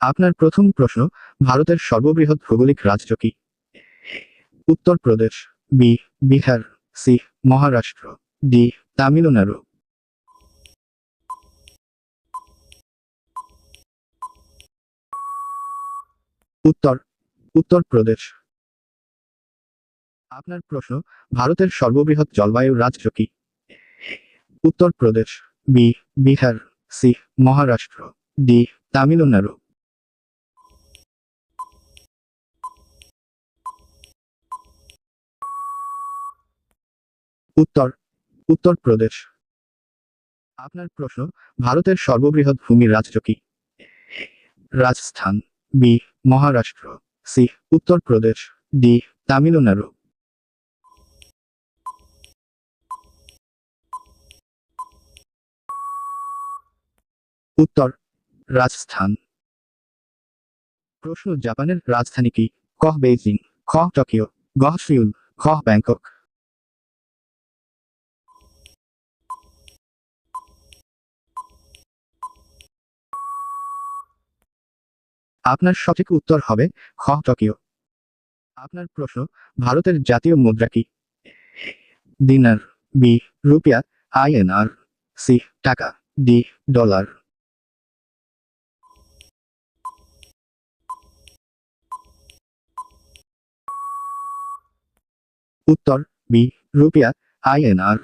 আপনার প্রথম প্রশ্ন, ভারতের সর্ববৃহৎ ভৌগোলিক রাজ্য কি? Uttar Pradesh, B Bihar, C Maharashtra, D Tamil Nadu. উত্তর উত্তর প্রদেশ। আপনার প্রশ্ন, ভারতের সর্ববৃহৎ জলবায়ু রাজ্য কি? Uttar Pradesh, B Bihar, C Maharashtra, D Tamil Nadu. উত্তর উত্তর প্রদেশ। আপনার প্রশ্ন, ভারতের সর্ববৃহৎ ভূমি রাজ্য কি? Rajasthan, B Maharashtra, C Uttar Pradesh, D Tamil Nadu. উত্তর রাজস্থান। প্রশ্ন, জাপানের রাজধানী কি? ক বেইজিং, খ টোকিও, গ সিউল, খ ব্যাংকক। আপনার সঠিক উত্তর হবে খ টোকিও। আপনার প্রশ্ন, ভারতের জাতীয় মুদ্রা কি? দিনার, বি রুপিয়া, আইএনআর, সি টাকা, ডি ডলার। উত্তর বি রুপিয়া, আইএনআর।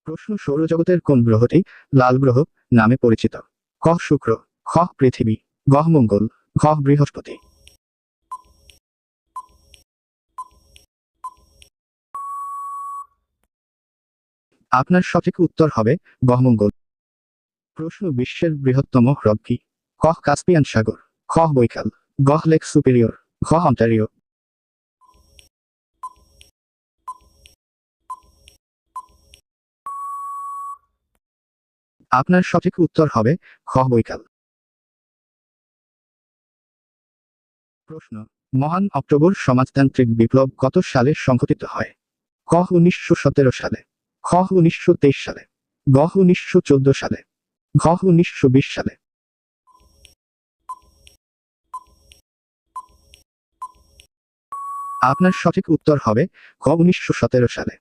প্রশ্ন, সৌরজগতের কোন গ্রহটি লাল গ্রহ নামে পরিচিত? ক শুক্র, খ পৃথিবী, গ মঙ্গল, ঘ বৃহস্পতি। আপনার সঠিক উত্তর হবে গ মঙ্গল। প্রশ্ন, বিশ্বের বৃহত্তম হ্রদ কি? ক কাস্পিয়ান সাগর, খ বৈকাল, গ লেক সুপিরিয়র, ঘ অন্টারিও। আপনার সঠিক উত্তর হবে খ বৈকাল। প্রশ্ন, মহান অক্টোবর সমাজতান্ত্রিক বিপ্লব কত সালে সংঘটিত হয়? ক 1917 সালে, খ 1923 সালে, গ 1914 সালে, ঘ 1920 সালে। আপনার সঠিক উত্তর হবে খ 1917 সালে।